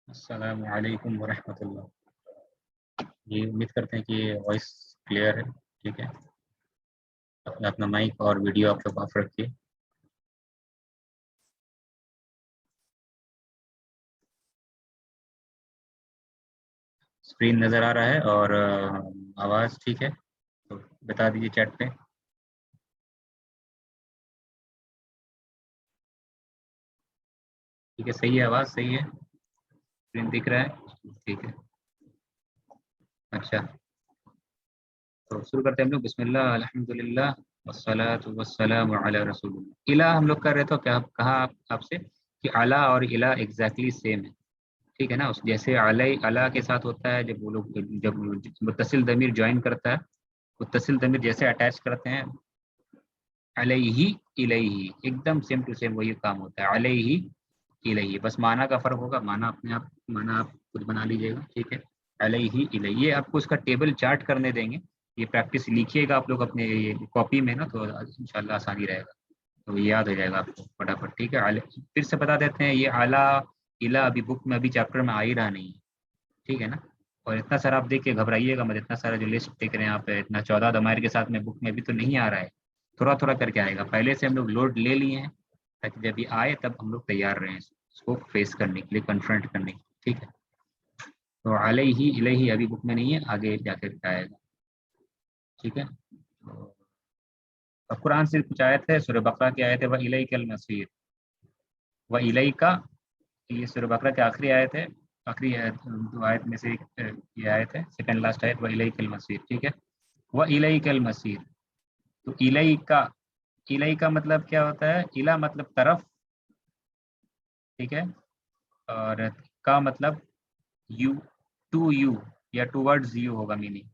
अस्सलामु अलैकुम वरहमतुल्लाह। ये उम्मीद करते हैं कि वॉइस क्लियर है। ठीक है, अपना माइक और वीडियो आप लोग ऑफ रखिए। स्क्रीन नज़र आ रहा है और आवाज़ ठीक है तो बता दीजिए चैट पे। ठीक है, सही है, आवाज़ सही है, स्क्रीन दिख रहा है, ठीक है। अच्छा, तो शुरू करते हैं हम लोग। बिस्मिल्लाह अल्हम्दुलिल्लाह वस्सलातु वस्सलामु अला रसूलिल्लाह। इला हम लोग कर रहे थे, क्या कहा आपसे कि अला और इला एग्जैक्टली सेम है। ठीक है ना, उस जैसे अला के साथ होता है जब वो लोग जब मुत्तसिल दमीर ज्वाइन करता है, मुत्तसिल दमीर जैसे अटैच करते हैं अलैहि इलैहि, एकदम सेम टू सेम वही काम होता है, अलैहि इलैहि। बस माना का फर्क होगा, माना अपने आप, माना आप खुद बना लीजिएगा। ठीक है, अलैहि इलैहि, ये आपको इसका टेबल चार्ट करने देंगे। ये प्रैक्टिस लिखिएगा आप लोग अपने ये कॉपी में ना, तो इंशाल्लाह आसानी रहेगा, तो ये याद हो जाएगा आपको फटाफट। ठीक है, फिर से बता देते हैं, ये आला इला अभी बुक में, अभी चैप्टर में आ ही रहा नहीं है। ठीक है ना, और इतना सारा आप देख के घबराइएगा मत, इतना सारा जो लिस्ट देख रहे हैं आप, इतना 14 दमायर के साथ में बुक में अभी तो नहीं आ रहा है, थोड़ा थोड़ा करके आएगा। पहले से हम लोग लोड ले लिए हैं ताकि जब ये आए तब हम लोग तैयार रहें इसको फेस करने के लिए, कन्फ्रंट करने के लिए। ठीक है, तो अलैहि इलैहि अभी बुक में नहीं है, आगे जाकर आएगा। ठीक है, तो अब कुरान से कुछ आयत है, सूरह बकरा की आयत है, व इलैकल मसीर। व इलैका, ये सूरह बकरा की आखिरी आयत है, आखिरी दो आयत में से एक ये आयत है, सेकंड लास्ट आयत, व इलैकल मसीर। ठीक है, व इलैकल मसीर। तो इलैका, इलैका मतलब क्या होता है? इला मतलब तरफ, ठीक है, और का मतलब यू, टू यू या टूवर्ड्स यू होगा मीनिंग।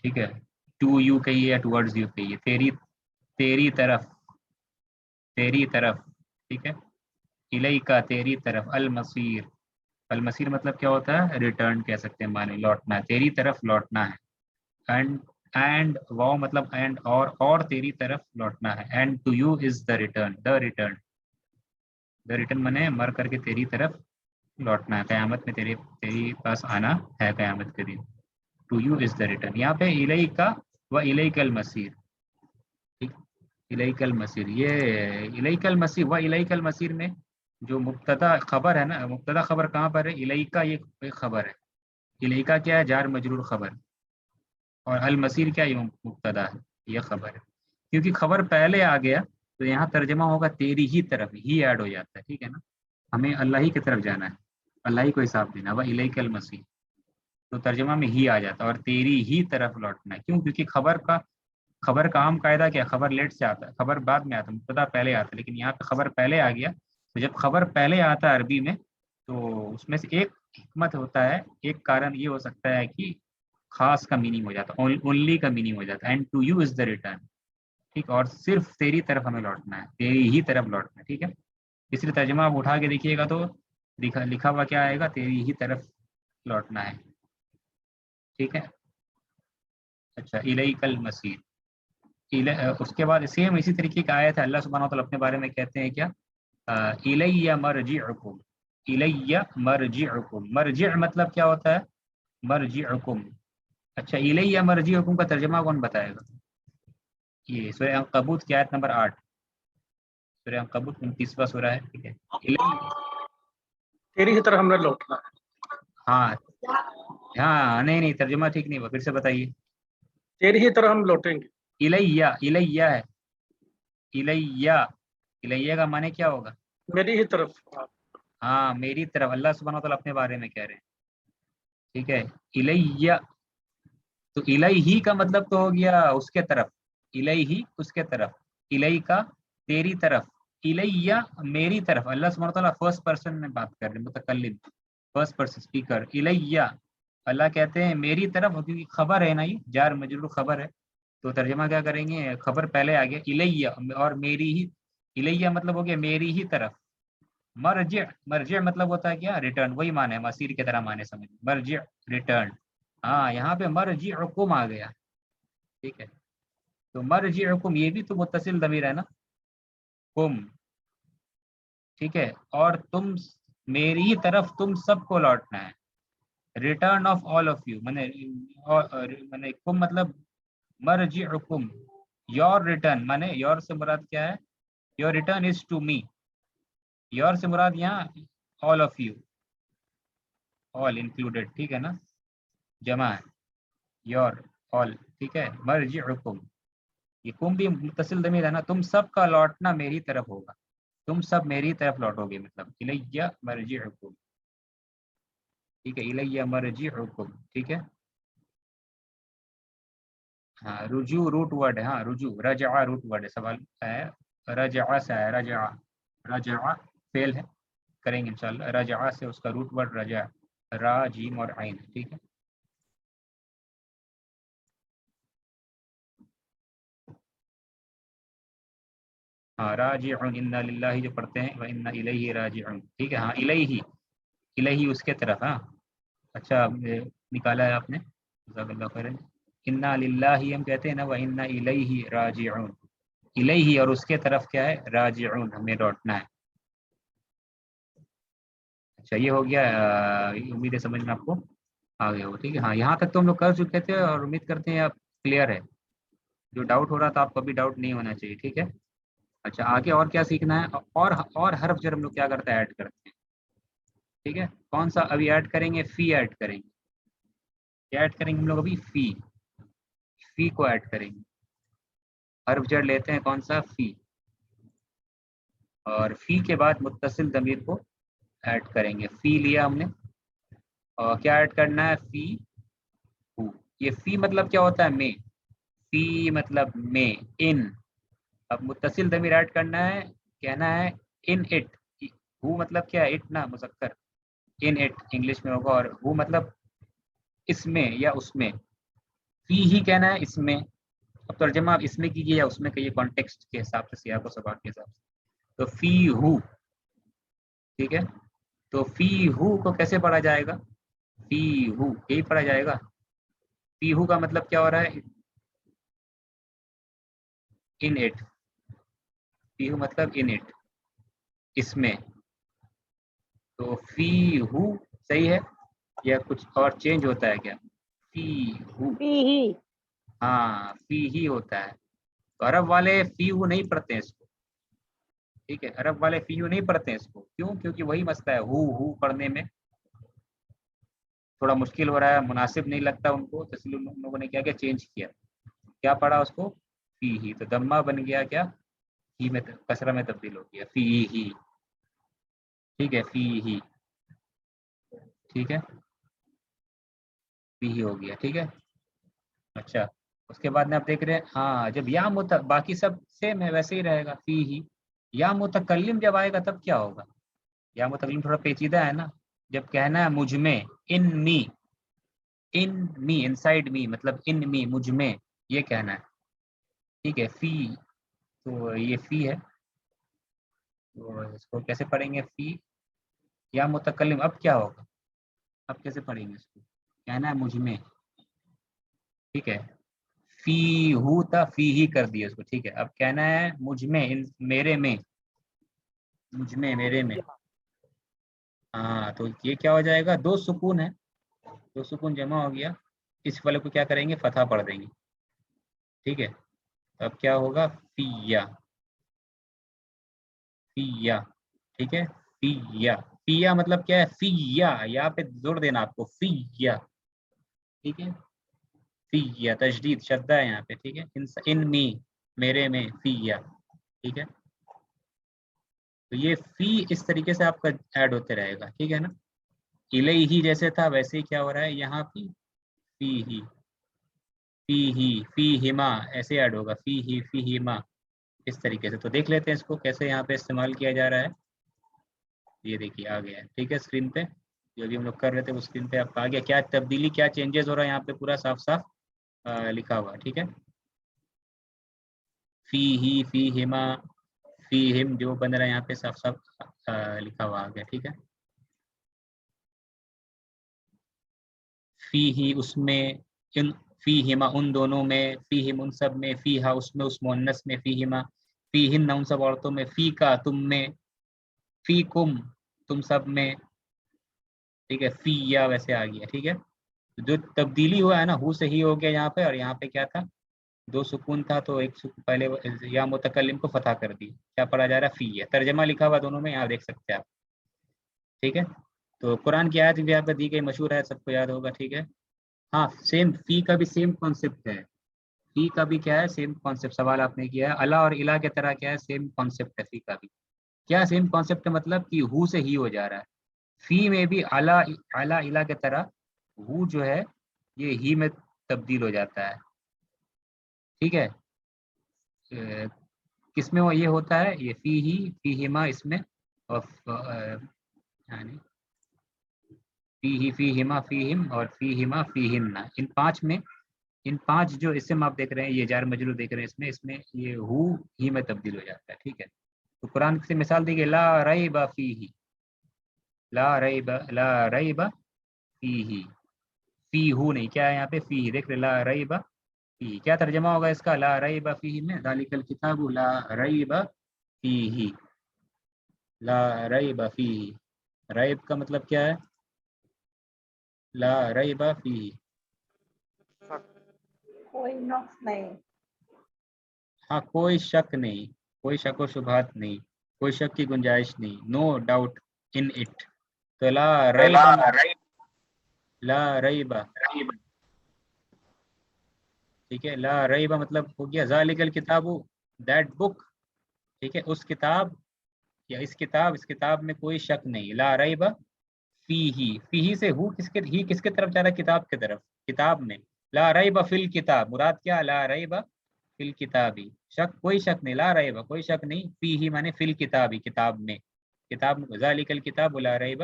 ठीक है, टू यू कहिए या टूवर्ड्स यू कहिए, तेरी, तेरी तरफ, तेरी तरफ। ठीक है, इलैका तेरी तरफ, अल मसीर, अल मसीर मतलब क्या होता है? रिटर्न कह सकते हैं, माने लौटना है, तेरी तरफ लौटना है। एंड, एंड वाओ मतलब एंड, और तेरी तरफ लौटना है। And to you is the return, the return, the return मने मर करके तेरी तरफ लौटना है, कयामत में तेरे तेरी पास आना है कयामत के दिन। To you is the return. यहाँ पे इलैका व इलैकल मसीर, ठीक, इलैकल मसीर, ये इलैकल मसीर व इलैकल मसीर में जो मुब्तदा खबर है ना, मुब्तदा खबर कहाँ पर है? इलैका, ये एक खबर है। इलैका क्या है? जार मजरूर खबर। और अल मसीर क्या है? ये मुब्तदा है, ये खबर है। क्योंकि खबर पहले आ गया तो यहाँ तर्जमा होगा तेरी ही तरफ, ही ऐड हो जाता है। ठीक है ना, हमें अल्लाह ही की तरफ जाना है, अल्लाह ही को हिसाब देना, वह इलैकल मसीह, तो तर्जमा में ही आ जाता है, और तेरी ही तरफ लौटना है। क्यों? क्योंकि खबर का आम कायदा क्या है? खबर लेट से आता है, खबर बाद में आता है, मुब्तदा पहले आता है, लेकिन यहाँ पे खबर पहले आ गया। तो जब खबर पहले आता है अरबी में, तो उसमें से एक हिकमत होता है, एक कारण ये हो सकता है कि खास का मीनिंग हो जाता है, ओनली का मीनिंग हो जाता है, and to you is the return. ठीक, और सिर्फ तेरी तरफ हमें लौटना है, तेरी ही तरफ लौटना है। ठीक है, इसलिए तर्जमा आप उठा के देखिएगा तो लिखा हुआ क्या आएगा? तेरी ही तरफ लौटना है। ठीक है, अच्छा, इलैकल मसीर। उसके बाद सेम इसी तरीके का आयत है, अल्लाह सुब्हानहू व तआला अपने बारे में कहते हैं क्या? इलैया मरजिउकुम, इलैया मरजिउकुम, मरजि मतलब क्या होता है? मरजिउकुम। अच्छा, इलैया मरजिउकुम का तर्जमा कौन बताएगा? ये सूरह अनकबूत की आयत नंबर 8, सूरह अनकबूत 29वां सूरह है। ठीक है, तेरी ही तरह हमें लौटना है। हाँ हाँ, नहीं नहीं, तर्जुमा ठीक नहीं हुआ, फिर से बताइए। तेरी ही तरह हम लौटेंगे। इलैया, इलैया है, इलैया, इलैया का माने क्या होगा? मेरी ही तरफ। हाँ, मेरी तरफ, अल्लाह सुब्हानहू व तआला अपने बारे में कह रहे हैं। ठीक है, इलैया, तो इलैही का मतलब तो हो गया उसके तरफ, इलैही उसके तरफ, इलैही का तेरी तरफ, इलैया मेरी तरफ। अल्लाह सुब्हानहू व तआला फर्स्ट पर्सन में बात कर रहे हैं, मुतकल्लिम, फर्स्ट पर्सन स्पीकर, इलैया, अल्लाह कहते हैं मेरी तरफ, क्योंकि खबर है ना, ये जार मजरूर खबर है, तो तर्जमा क्या करेंगे? खबर पहले आ गया, इलैया और मेरी ही, इलैया मतलब हो गया मेरी ही तरफ, مرجع مرجع मतलब होता है क्या, रिटर्न, वही माने है, मसीर की तरह माने समझ, मर्जिع रिटर्न। हाँ यहाँ पे मर्जिउकुम आ गया, ठीक है। तो मर्जिउकुम ये भी तो मुत्तसिल ज़मीर है ना, कुम, ठीक है। और तुम, मेरी ही तरफ तुम सबको लौटना है, return of all of you, मैंने कुम मतलब मर्जिउकुम, योर रिटर्न, माने योर से मुराद क्या है, your return is to me, your से मुराद यहाँ all of you, all included, ठीक है ना, जमा है, योर ऑल, ठीक है। मर्जिउकुम, ये कुम भी मुत्तसिल ज़मीर है ना, तुम सब का लौटना मेरी तरफ होगा, तुम सब मेरी तरफ लौटोगे, मतलब इलैया मर्जिउकुम, ठीक है, इलैया मर्जिउकुम, ठीक है। हाँ रुजू रूट वर्ड है, हाँ रुजू, रजा रूट वर्ड है, सवाल है रजा से है, रजा, रजा फेल है, करेंगे इंशाल्लाह, रजा से उसका रूट वर्ड रजा, रा जीम और आइन, ठीक है। हाँ राजिउन, इन्ना लिल्लाहि जो पढ़ते हैं, व इन्ना इलैहि राजिउन, ठीक है। हाँ इलैहि, इलैहि उसके तरफ, हाँ अच्छा निकाला है आपने, जज़ाकल्लाहु खैरन। इन्ना लिल्लाहि हम कहते हैं ना, व इन्ना इलैहि राजिउन, इलैहि और उसके तरफ क्या है, राजिउन, हमें लौटना है। अच्छा ये हो गया, उम्मीद है समझ में आपको आ गया हो, ठीक है। हाँ यहाँ तक तो हम लोग कर चुके थे और उम्मीद करते हैं आप क्लियर है, जो डाउट हो रहा था आपको अभी डाउट नहीं होना चाहिए, ठीक है। अच्छा आगे और क्या सीखना है, और हर्फ जर हम लोग क्या करते हैं, ऐड करते हैं, ठीक है। कौन सा अभी ऐड करेंगे, फी ऐड करेंगे, क्या ऐड करेंगे हम लोग अभी, फी, फी को ऐड करेंगे, हर्फ जर लेते हैं कौन सा, फी, और फी के बाद मुत्तसिल ज़मीर को ऐड करेंगे, फी लिया हमने, और क्या ऐड करना है, फी हु, ये फी मतलब क्या होता है, में, फी मतलब में, इन, अब मुत्तसिल ज़मीर ऐड करना है, कहना है इन इट, हु मतलब क्या है, इट ना मुज़क्कर, इन इट इंग्लिश में होगा, और हु मतलब इसमें या उसमें, फी ही कहना है इसमें। अब तर्जमा आप इसमें कीजिए या उसमें कहिए, कॉन्टेक्स्ट के हिसाब से, सियाक व सबाक के हिसाब से। तो फी हु, ठीक है। तो फी हु को कैसे पढ़ा जाएगा, फी हु यही पढ़ा जाएगा, फी हु का मतलब क्या हो रहा है, इन इट, फी हु मतलब इन इट, इसमें। तो फी हु सही है, या कुछ और चेंज होता है क्या, फी हु, ही। हाँ फी ही होता है। तो अरब वाले फी हु नहीं पढ़ते हैं इसको, ठीक है, अरब वाले फी हु नहीं पढ़ते हैं इसको, क्यों, क्योंकि वही मसला है, हु पढ़ने में थोड़ा मुश्किल हो रहा है, मुनासिब नहीं लगता उनको, तो इसलिए उन लोगों ने क्या क्या चेंज किया, क्या पढ़ा उसको, फी ही, तो दम्मा बन गया क्या, ही में, कसरा में तब्दील हो गया, फी ही, ठीक है, फी ही, ठीक है, फी ही हो गया, ठीक है। अच्छा उसके बाद में आप देख रहे हैं, हाँ जब या बाकी सब सेम है वैसे ही रहेगा, फी ही, या मुतकल्लिम जब आएगा तब क्या होगा, या मुतकल्लिम थोड़ा पेचीदा है ना, जब कहना है मुझ में, इन मी, इन मी इनसाइड मी मतलब इन मी मुझ में, ये कहना है, ठीक है। फी, तो ये फी है, तो इसको कैसे पढ़ेंगे, फी या मुतकल्लिम, अब क्या होगा, अब कैसे पढ़ेंगे इसको, कहना है मुझ में, ठीक है, फी हु था, फी ही कर दिया उसको, ठीक है। अब कहना है मुझ में, इन मेरे में, मुझ में मेरे में, हाँ तो ये क्या हो जाएगा, दो सुकून है, दो सुकून जमा हो गया, इस वाले को क्या करेंगे, फतहा पढ़ देंगे, ठीक है। तो अब क्या होगा, फिया, फिया, ठीक है, फिया, फिया मतलब क्या है, फिया, यहाँ पे जोर देना आपको, फिया, ठीक है, फिया, तशदीद शद्दा है यहाँ पे, ठीक है, इन मी मेरे में, फिया, ठीक है। तो ये फी इस तरीके से आपका ऐड होते रहेगा, ठीक है ना, इलैहि जैसे था वैसे ही क्या हो रहा है यहाँ फी ही, फी ही, फी हिमा ऐसे ऐड होगा, फी हिमा, इस तरीके से। तो देख लेते हैं इसको कैसे यहाँ पे इस्तेमाल किया जा रहा है, ये देखिए आ गया है, ठीक है, स्क्रीन पे जो भी हम लोग कर रहे थे वो स्क्रीन पे आपका आ गया, क्या तब्दीली क्या चेंजेस हो रहा है यहाँ पे पूरा साफ साफ लिखा हुआ, ठीक है। फी ही, फी हिमा, फी हिम जो बन रहा है यहाँ पे साफ साफ لکھا ہوا آ گیا، ٹھیک ہے. فی ہی اس میں، فی ہما ان دونوں میں، فی ہم ان سب میں، فی ہا اس میں، اس مؤنث میں، فی ہما فی ہن ان سب عورتوں میں، فی کا تم میں، فی کم تم سب میں، ٹھیک ہے. فی یا ویسے آ گیا، ٹھیک ہے. جو تبدیلی ہوا ہے نا، ہو سے ہی ہو گیا یہاں پہ، اور یہاں پہ کیا تھا، دو سکون تھا تو ایک سکون پہلے یا متکلم کو فتح کر دی. کیا پڑھا جا رہا ہے، فی ہے. ترجمہ لکھا ہوا دونوں میں، یہاں دیکھ سکتے ہیں آپ، ٹھیک ہے. تو قرآن کی آیت بھی آپ کو دی گئی، مشہور ہے، سب کو یاد ہوگا، ٹھیک ہے. ہاں سیم، فی کا بھی سیم کانسیپٹ ہے. فی کا بھی کیا ہے، سیم کانسیپٹ. سوال آپ نے کیا ہے اللہ اور الہ کی طرح، کیا ہے، سیم کانسیپٹ ہے فی کا بھی. کیا سیم کانسیپٹ کا مطلب کہ ہو سے ہی ہو جا رہا ہے. فی میں بھی اعلی الہ کی طرح ہو جو ہے یہ ہی میں تبدیل ہو جاتا ہے، ٹھیک ہے. کس میں وہ یہ ہوتا ہے، یہ فی ہی، فی ہما اس میں، اور یعنی فی ہی، فی ہما، فی ہم، اور فی ہما، فی ہن، ان پانچ میں، ان پانچ جو اسم آپ دیکھ رہے ہیں، یہ جار مجرور دیکھ رہے ہیں، اس میں یہ ہو ہی میں تبدیل ہو جاتا ہے، ٹھیک ہے. تو قرآن سے مثال دی گئی، لا ریب فیہ، لا ریب فیہ، فی ہو نہیں، کیا ہے یہاں پہ، فی، دیکھ رہے، لا ریب فیہ. کیا ترجمہ ہوگا اس کا، لا ریب فیہ میں، ذالک الکتاب لا ریب فیہ، لا ریب فیہ. ریب کا مطلب کیا ہے، لا ریب فیہ، کوئی نقص نہیں. ہاں کوئی شک نہیں، کوئی شک و شبہات نہیں، کوئی شک کی گنجائش نہیں، نو ڈاؤٹ ان اٹ. تو لا ریب، لا ریب، ٹھیک ہے. لا ریب مطلب ہو گیا ذالک الکتاب، دیٹ بک، ٹھیک ہے. اس کتاب یا اس کتاب میں کوئی شک نہیں. لا ریب فیہ، فیہ سے ہو کس کے طرف جا رہا ہے، کتاب کی طرف، کتاب میں. لا ریب فی الکتاب، مراد کیا، لا ریب فی الکتابی، شک، کوئی شک نہیں، لا ریب کوئی شک نہیں، فیہ مانے فی الکتابی، کتاب میں، کتاب میں، ذالک الکتاب لا ریب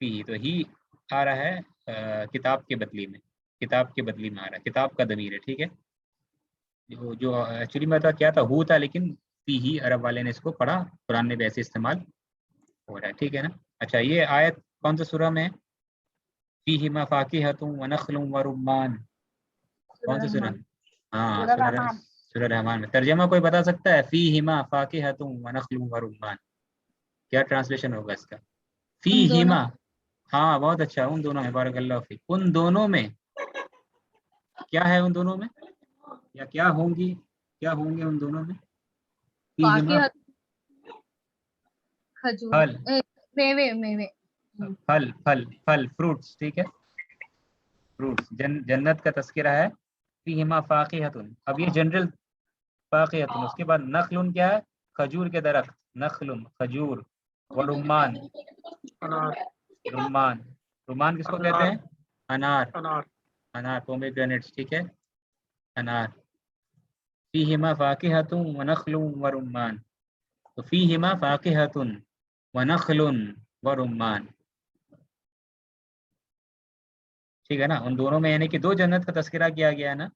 فیہ. تو ہی آ رہا ہے کتاب کے بدلی میں، کتاب کے بدلی میں آ رہا ہے، کتاب کا ضمیر ہے، ٹھیک ہے. جو ایکچولی میں کیا تھا، ہو تھا، لیکن فیہ عرب والے نے اس کو پڑھا، قرآن میں بھی ایسے استعمال ہو رہا ہے، ٹھیک ہے نا. اچھا یہ آیت کون سے سورہ میں، فیہما فاکہۃ ونخل ورمان، کون سے سورہ، ہاں سورہ رحمان میں. ترجمہ کوئی بتا سکتا ہے، فیہما فاکہۃ ونخل ورمان، کیا ٹرانسلیشن ہوگا اس کا، فیہما، ہاں بہت اچھا، ان دونوں میں، بارک اللہ فیک، ان دونوں میں کیا ہے، ان دونوں میں، یا کیا ہوں گی، کیا ہوں گے ان دونوں میں، فیہما کھجور، پھل، میوے، پھل فروٹس، ٹھیک ہے، فروٹس. جنت کا تذکرہ ہے، فیہما فاکہۃ. اب یہ جنرل فاکہۃ، اس کے بعد نخل کیا ہے، کھجور کے درخت، نخل کھجور، ورمان، انار، رمان کس کو کہتے انار، ہیں، انار، انار. انار پومیگرینیٹس، ٹھیک ہے، انار. فیہما فاکہۃ ونخل ورمان، تو فیہما فاکہۃ ونخل ورمان، ٹھیک ہے نا. ان دونوں میں یعنی کہ دو جنت کا تذکرہ کیا گیا ہے نا.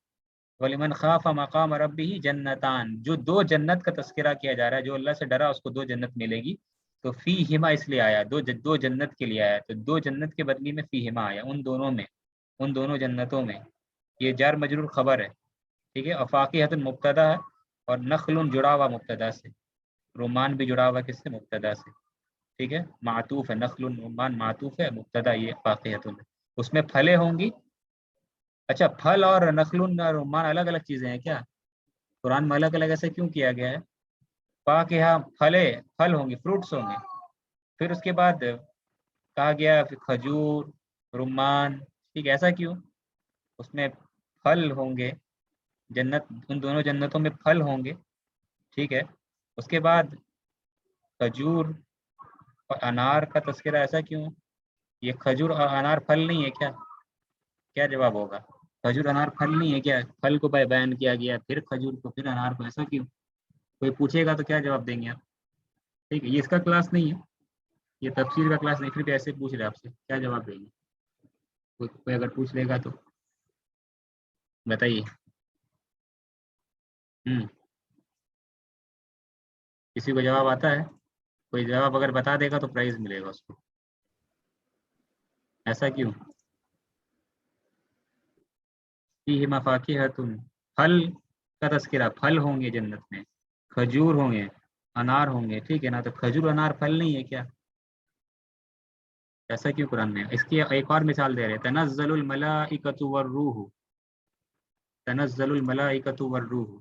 وَلِمَنْ خَافَ مَقَامَ رَبِّهِ جَنَّتَانِ، جو دو جنت کا تذکرہ کیا جا رہا ہے، جو اللہ سے ڈرا اس کو دو جنت ملے گی. تو فیہما اس لیے آیا، دو جنت کے لیے آیا، تو دو جنت کے بدلی میں فیہما آیا، ان دونوں میں، ان دونوں جنتوں میں. یہ جار مجرور خبر ہے، ٹھیک ہے. اور فاکہۃ مبتدا ہے، اور نخل جڑا ہوا مبتدا سے، رمان بھی جڑا ہوا کس سے، مبتدا سے، ٹھیک ہے. معطوف ہے، نخل رمان معطوف ہے، مبتدا یہ فاکہۃ، اس میں پھلیں ہوں گی. اچھا پھل اور نخل اور رمان الگ الگ چیزیں ہیں کیا، قرآن میں الگ الگ ایسے کیوں کیا گیا ہے. فاکہہ پھل ہوں گے، فروٹس ہوں گے. پھر اس کے بعد کہا گیا کھجور، رمان، ٹھیک ہے، ایسا کیوں، اس میں پھل ہوں گے، جنت، ان دونوں جنتوں میں پھل ہوں گے، ٹھیک ہے. اس کے بعد کھجور اور انار کا تذکرہ ایسا کیوں، یہ کھجور اور انار پھل نہیں ہے کیا، کیا جواب ہوگا، کھجور انار پھل نہیں ہے کیا، پھل کو بیان کیا گیا، پھر کھجور کو، پھر انار کو، ایسا کیوں. کوئی پوچھے گا تو کیا جواب دیں گے آپ، ٹھیک ہے. یہ اس کا کلاس نہیں ہے، یہ تفسیر کا کلاس نہیں، پھر بھی ایسے پوچھ رہے آپ سے، کیا جواب دیں گے، کوئی اگر پوچھ لے گا تو بتائیے. کسی کو جواب آتا ہے، کوئی جواب اگر بتا دے گا تو پرائز ملے گا اس کو. ایسا کیوں؟ فیہ مفاکہۃ، پھل کا تذکرہ، پھل ہوں گے جنت میں، کھجور ہوں گے، انار ہوں گے، ٹھیک ہے نا. تو کھجور انار پھل نہیں ہے کیا؟ ایسا کیوں قرآن میں؟ اس کی ایک اور مثال دے رہے ہیں، تنزل الملائکۃ والروح، تنزل الملائکۃ والروح،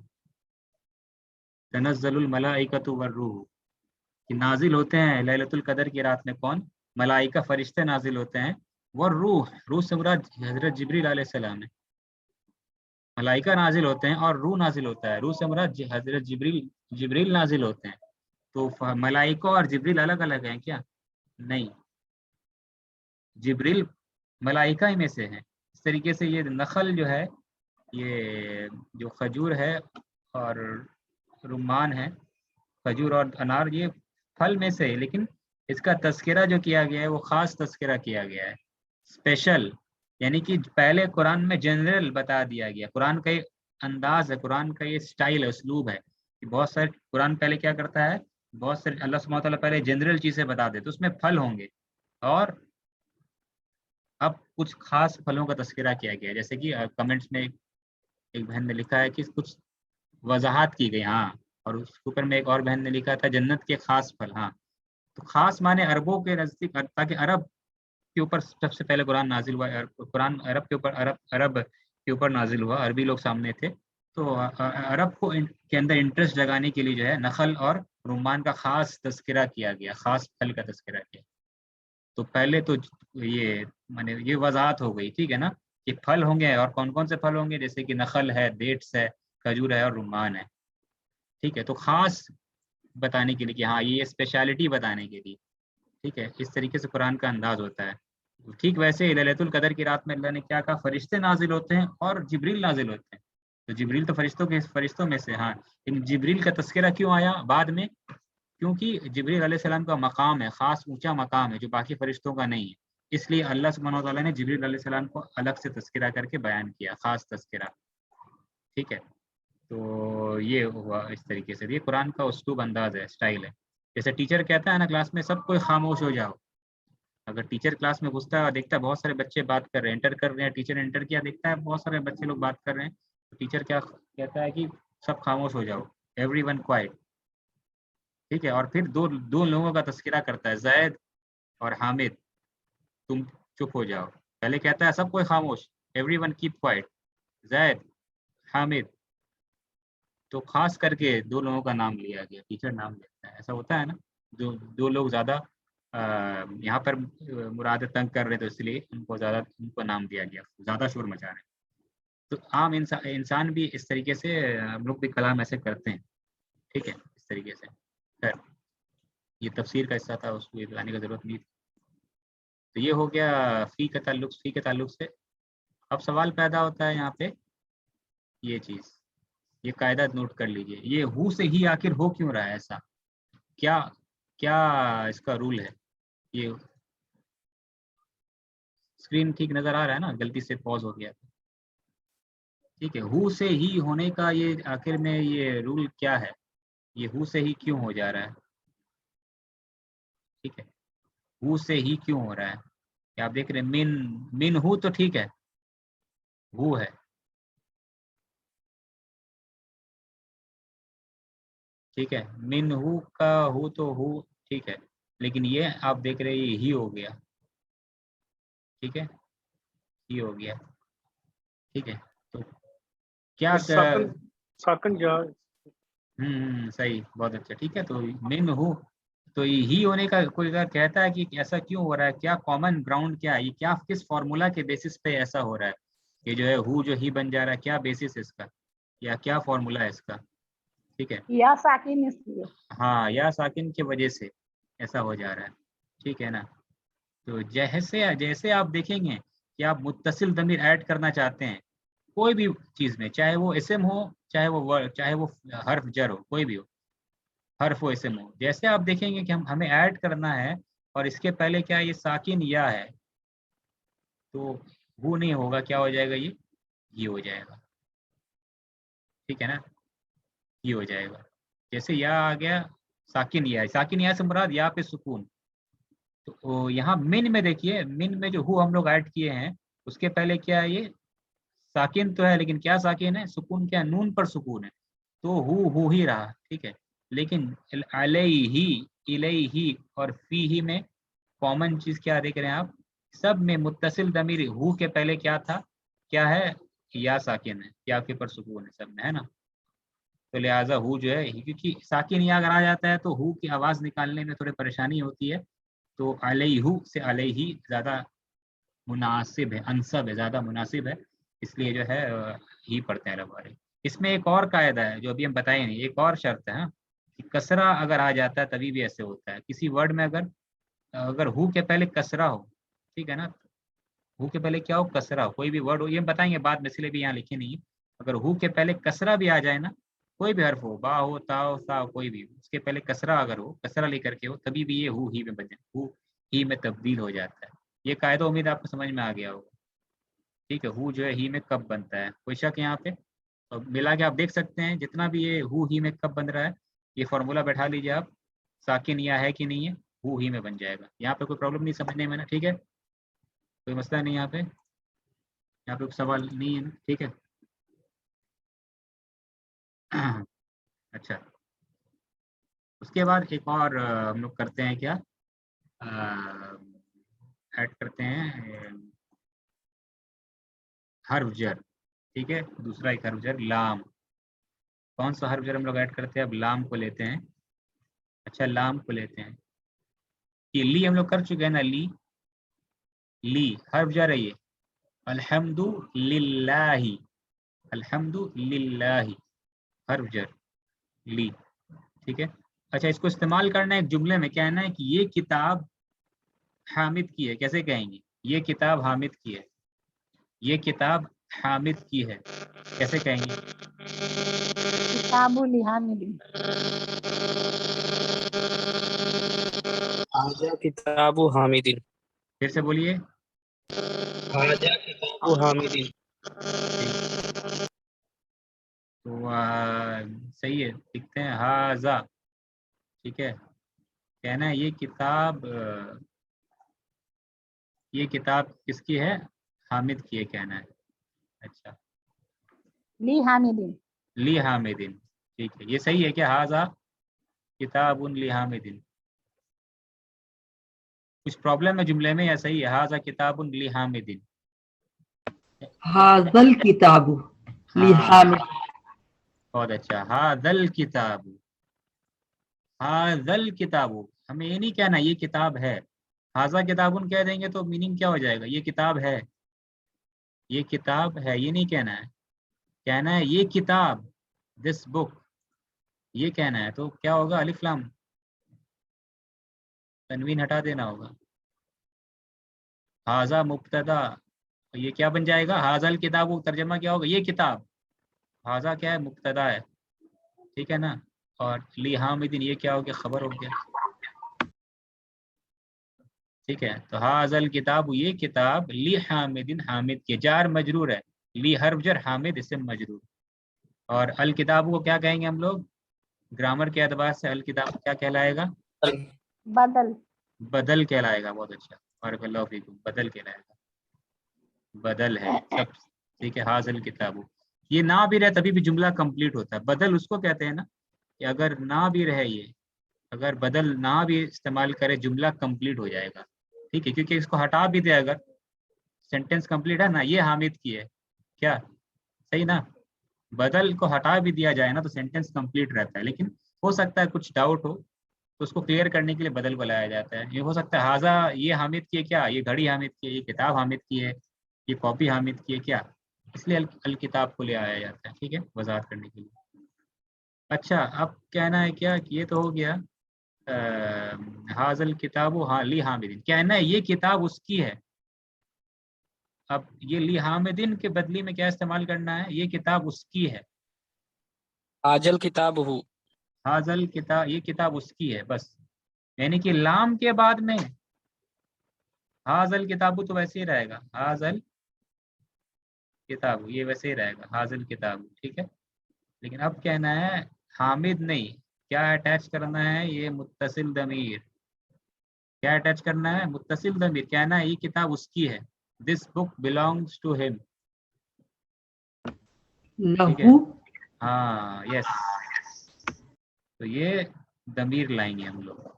تنزل الملائکۃ والروح، کہ نازل ہوتے ہیں لیلۃ القدر کی رات میں کون؟ ملائکہ، فرشتے نازل ہوتے ہیں. والروح، روح سے مراد حضرت جبریل علیہ السلام ہے. ملائکہ نازل ہوتے ہیں اور روح نازل ہوتا ہے. روح سے مراد حضرت جبریل نازل ہوتے ہیں. تو ملائکہ اور جبریل الگ الگ ہیں کیا؟ نہیں، جبریل ملائکہ ہی میں سے ہیں. اس طریقے سے یہ نخل جو ہے، یہ جو کھجور ہے اور رمان ہے، کھجور اور انار، یہ پھل میں سے ہے، لیکن اس کا تذکرہ جو کیا گیا ہے وہ خاص تذکرہ کیا گیا ہے، اسپیشل. یعنی کہ پہلے قرآن میں جنرل بتا دیا گیا. قرآن کا یہ انداز ہے، قرآن کا یہ اسٹائل ہے، اسلوب ہے کہ بہت سارے قرآن پہلے کیا کرتا ہے، بہت سارے اللہ سبحانہ وتعالیٰ پہلے جنرل چیزیں بتا دیتے، اس میں پھل ہوں گے، اور اب کچھ خاص پھلوں کا تذکرہ کیا گیا. جیسے کہ کمنٹس میں ایک بہن نے لکھا ہے کہ کچھ وضاحت کی گئی. ہاں، اور اس کے اوپر میں ایک اور بہن نے لکھا تھا جنت کے خاص پھل. ہاں، تو خاص معنی عربوں کے نزدیک، تاکہ عرب کے اوپر سب سے پہلے قرآن نازل ہوا. قرآن عرب کے اوپر، عرب کے اوپر نازل ہوا، عربی لوگ سامنے تھے. تو عرب کو کے اندر انٹرسٹ جگانے کے لیے جو ہے نخل اور رمان کا خاص تذکرہ کیا گیا، خاص پھل کا تذکرہ کیا. تو پہلے تو یہ وضاحت ہو گئی، ٹھیک ہے نا، کہ پھل ہوں گے، اور کون کون سے پھل ہوں گے، جیسے کہ نخل ہے، ڈیٹس ہے، کھجور ہے اور رمان ہے. ٹھیک ہے، تو خاص بتانے کے لیے کہ ہاں یہ اسپیشلٹی بتانے کے لیے. ٹھیک ہے، اس طریقے سے قرآن کا انداز ہوتا ہے. ٹھیک ویسے ہی لیلۃ القدر کی رات میں اللہ نے کیا کہا، فرشتے نازل ہوتے ہیں اور جبریل نازل ہوتے ہیں. تو جبریل تو فرشتوں میں سے. ہاں، لیکن جبریل کا تذکرہ کیوں آیا بعد میں؟ کیونکہ جبریل علیہ السلام کا مقام ہے، خاص اونچا مقام ہے جو باقی فرشتوں کا نہیں ہے. اس لیے اللہ سبحانہ و تعالیٰ نے جبریل علیہ السلام کو الگ سے تذکرہ کر کے بیان کیا، خاص تذکرہ. ٹھیک ہے، تو یہ ہوا اس طریقے سے. یہ قرآن کا اسلوب، انداز ہے، اسٹائل ہے. جیسے ٹیچر کہتا ہے نا کلاس میں سب کوئی خاموش ہو جاؤ. اگر ٹیچر کلاس میں گھستا ہے اور دیکھتا ہے بہت سارے بچے بات کر رہے ہیں، انٹر کر رہے ہیں، ٹیچر انٹر کیا، دیکھتا ہے بہت سارے بچے لوگ بات کر رہے ہیں، تو ٹیچر کیا کہتا ہے کہ سب خاموش ہو جاؤ، ایوری ون کوائٹ. ٹھیک ہے، اور پھر دو لوگوں کا تذکرہ کرتا ہے، زید اور حامد، تم چپ ہو جاؤ. پہلے کہتا ہے سب کوئی خاموش، ایوری ون کیپ کوائٹ، زید، حامد. تو خاص کر کے دو لوگوں کا نام لیا گیا، ٹیچر نام لیتا ہے. ایسا ہوتا ہے نا، دو لوگ زیادہ یہاں پر مراد تنگ کر رہے، تو اس لیے ان کو نام دیا گیا، زیادہ شور مچا رہے ہیں. تو عام انسان بھی اس طریقے سے، ہم لوگ بھی کلام ایسے کرتے ہیں. ٹھیک ہے، اس طریقے سے. خیر، یہ تفسیر کا حصہ تھا، اس کو بتانے کی ضرورت نہیں تھی. تو یہ ہو گیا فی کے تعلق سے. اب سوال پیدا ہوتا ہے یہاں پہ یہ چیز، یہ قاعدہ نوٹ کر لیجئے، یہ ہو سے ہی آخر ہو کیوں رہا ہے ایسا؟ کیا اس کا رول ہے؟ یہ اسکرین ٹھیک نظر آ رہا ہے نا؟ غلطی سے پاز ہو گیا. ٹھیک ہے، ہو سے ہی ہونے کا یہ آخر میں یہ رول کیا ہے؟ یہ ہو سے ہی کیوں ہو جا رہا ہے؟ ٹھیک ہے، ہو سے ہی کیوں ہو رہا ہے؟ کہ آپ دیکھ رہے ہیں من ہو تو ٹھیک ہے، ہو ہے. ٹھیک ہے، من ہو کا ہو تو ہو ٹھیک ہے، لیکن یہ آپ دیکھ رہے ہیں ہی ہو گیا. ٹھیک ہے، ہی ہو گیا. ٹھیک ہے، تو کیا ساکن جا. صحیح، بہت اچھا. ٹھیک ہے، تو من ہو، تو ہی ہونے کا کوئی اگر کہتا ہے کہ ایسا کیوں ہو رہا ہے، کیا کامن گراؤنڈ کیا ہے، یہ کیا کس فارمولا کے بیسس پہ ایسا ہو رہا ہے کہ جو ہے ہو جو ہی بن جا رہا ہے، کیا بیسس ہے اس کا، یا کیا فارمولا ہے اس کا؟ ٹھیک ہے، یا ساکن اس لیے. ہاں، یا ساکن کی وجہ سے ایسا ہو جا رہا ہے. ٹھیک ہے نا. تو جیسے آپ دیکھیں گے کہ آپ متصل ضمیر ایڈ کرنا چاہتے ہیں کوئی بھی چیز میں، چاہے وہ اسم ہو، چاہے وہ حرف جر ہو، کوئی بھی ہو، حرف و اسم ہو، جیسے آپ دیکھیں گے کہ ہمیں ایڈ کرنا ہے اور اس کے پہلے کیا یہ ساکن یا ہے، تو وہ نہیں ہوگا، کیا ہو جائے گا، یہ ہو جائے گا. ٹھیک ہے نا، یہ ہو جائے گا. جیسے یا آ گیا साकिन या से मुराद यहाँ पे सुकून। तो यहाँ मिन में देखिए, मिन में जो हु हम लोग ऐड किए हैं उसके पहले क्या है, ये साकिन तो है, लेकिन क्या साकिन है, सुकून क्या, नून पर सुकून है, तो हु ही रहा, ठीक है। लेकिन अलैहि, इलैहि और फीही में कॉमन चीज क्या देख रहे हैं आप, सब में मुत्तसिल दमीर हु के पहले क्या था, क्या है, या साकिन है, या के पर सुकून है सब में, है ना। तो लिहाजा हु जो है, क्योंकि साकिन या अगर आ जाता है तो हु की आवाज निकालने में थोड़ी परेशानी होती है, तो अलैहु से अलैहि ज्यादा मुनासिब है, अनसब है, ज्यादा मुनासिब है, इसलिए जो है ही पढ़ते हैं अरब वाले। इसमें एक और कायदा है जो अभी हम बताए नहीं, एक और शर्त है, हाँ, कि कसरा अगर आ जाता है तभी भी ऐसे होता है। किसी वर्ड में अगर अगर हु के पहले कसरा हो, ठीक है ना, हु के पहले क्या हो, कसरा हो, कोई भी वर्ड हो, ये हम बताएंगे बाद में, इसलिए भी यहाँ लिखे नहीं है। अगर हु के पहले कसरा भी आ जाए ना, कोई भी हर्फ हो, बा हो, ता हो, सा हो, कोई भी, उसके पहले कसरा अगर हो, कसरा लेकर के हो, तभी भी ये हु ही में बदल, हु ही में तब्दील हो जाता है। ये कायदा उम्मीद आपको समझ में आ गया होगा, ठीक है। हु जो है ही में कब बनता है, कोई शक यहाँ पे? तो मिला के आप देख सकते हैं जितना भी ये हु ही में कब बन रहा है, ये फॉर्मूला बैठा लीजिए आप, साकिन या है कि नहीं है, हु ही में बन जाएगा। यहाँ पे कोई प्रॉब्लम नहीं समझने में ना, ठीक है, कोई मसला नहीं यहाँ पे, यहाँ पे कोई सवाल नहीं है ना, ठीक है। अच्छा, उसके बाद एक और हम लोग करते हैं क्या, ऐड करते हैं हर्फ जर, ठीक है, दूसरा एक हर्फ जर लाम। कौन सा हर्फ जर हम लोग ऐड करते हैं, अब लाम को लेते हैं। अच्छा, लाम को लेते हैं, ये ली हम लोग कर चुके हैं ना, ली, ली हर्फ जर है ये, अल्हम्दु लिल्लाही, अल्हम्दु लिल्लाही, हर्फ जर ली, ठीक है। अच्छा, इसको इस्तेमाल करना है एक जुमले में, कहना है कि ये किताब हामिद की है, कैसे कहेंगे, ये किताब हामिद की है, ये किताब हामिद की है, कैसे कहेंगे? किताबुल हामिदीन। हाजा किताबु हामिदीन। फिर से बोलिए। हाजा किताबु हामिदीन। ठीक, तो सही है, लिखते हैं हाजा, ठीक है। कहना है ये किताब किसकी है, हामिद की है, कहना है। अच्छा, ली हामिदीन। ली हामिदिन, ठीक है, ये सही है क्या, हाजा किताबुन ली हामिदिन? कुछ प्रॉब्लम है जुमले में या सही है, हाजा किताबुन ली हामिदिन? हाज़ल किताबु ली हाँ, हामिद। बहुत अच्छा, हाजल किताबु, हाजल किताबु, हमें ये नहीं कहना ये किताब है, हाजा किताबुन कह देंगे तो मीनिंग क्या हो जाएगा, ये किताब है, ये किताब है, ये नहीं कहना है। कहना है ये किताब, दिस बुक, ये कहना है, तो क्या होगा, अलिफ लाम तनवीन हटा देना होगा। हाजा मुब्तदा, ये क्या बन जाएगा, हाजल किताबु, तर्जमा क्या होगा, ये किताब, हाजा क्या है, मुब्तदा है, ठीक है ना, और ली हामिदिन ये क्या हो गया, खबर हो गया, ठीक है। तो हाजल किताब, ये किताब, ली हामिदिन, हामिद के, जार मजरूर है, ली हर्फ जर, हामिद इसम मजरूर। और अल किताब को क्या कहेंगे हम लोग, ग्रामर के एतबार से अल किताब क्या कहलाएगा, बदल। बदल कहलाएगा, बहुत अच्छा, बारकल्लाहु फीकुम, बदल कहलाएगा, बदल है सब, ठीक है। हाजल किताब, ये ना भी रहे तभी भी जुमला कंप्लीट होता है, बदल उसको कहते हैं ना कि अगर ना भी रहे ये, अगर बदल ना भी इस्तेमाल करे जुमला कंप्लीट हो जाएगा, ठीक है, क्योंकि इसको हटा भी दे अगर, सेंटेंस कंप्लीट है ना, ये हामिद की है, क्या सही ना, बदल को हटा भी दिया जाए ना तो सेंटेंस कंप्लीट रहता है, लेकिन हो सकता है कुछ डाउट हो तो उसको क्लियर करने के लिए बदल को लाया जाता है। ये हो सकता है हाजा ये हामिद की है क्या, ये घड़ी हामिद की है, ये किताब हामिद की है, ये कॉपी हामिद की है क्या, इसलिए अल किताब को ले आया जाता है, ठीक है, वजाहत करने के लिए। अच्छा, अब कहना है क्या कि ये तो हो गया हाजल किताबु हाँ ली हामिदिन, कहना है ये किताब उसकी है। अब ये ली हामिदिन के बदली में क्या इस्तेमाल करना है, ये किताब उसकी है, हाजल किताबु। हाजल किताब, ये किताब उसकी है, बस, यानी कि लाम के बाद में हाजल किताबु तो वैसे ही रहेगा, हाजल किताबु ये वैसे ही रहेगा, हाजल किताबु, ठीक है। लेकिन अब कहना है हामिद नहीं, क्या अटैच करना है, ये मुत्तसिल दमीर, क्या अटैच करना है, मुत्तसिल दमीर, कहना है ये किताब उसकी है, this book belongs to him, ठीक है, lahu, हाँ यस, तो ये दमीर लाएंगे हम लोग,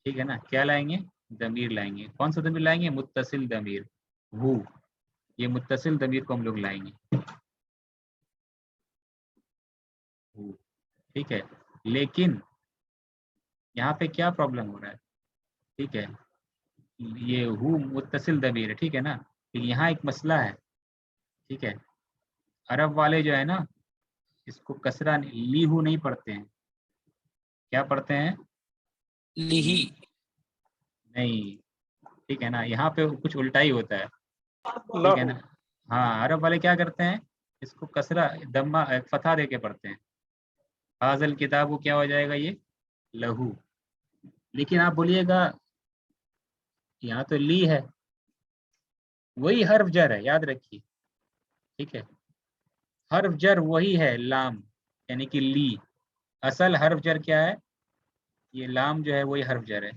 ठीक है ना, क्या लाएंगे, दमीर लाएंगे, कौन सा दमीर लाएंगे, मुत्तसिल दमीर, हु, ये मुत्तसिल दमीर को हम लोग लाएंगे, हु, ठीक है। लेकिन यहाँ पे क्या प्रॉब्लम हो रहा है, ठीक है, ये हु मुत्तसिल दमीर है, ठीक है ना, लेकिन यहाँ एक मसला है, ठीक है, अरब वाले जो है ना इसको कसरा लीहू नहीं पढ़ते हैं, क्या पढ़ते हैं, लिही, नहीं, ठीक है ना, यहाँ पे कुछ उल्टा ही होता है, ठीक है लहू, ना, हाँ अरब वाले क्या करते हैं, इसको कसरा दम्मा फतहा दे के पढ़ते हैं, हाज़ल किताबु क्या हो जाएगा, ये लहू, लेकिन आप बोलिएगा यहाँ तो ली है, वही हर्फ जर है, याद रखिए, ठीक है, हर्फ जर वही है लाम, यानी कि ली, असल हर्फ जर क्या है, ये लाम जो है वही हर्फ जर है,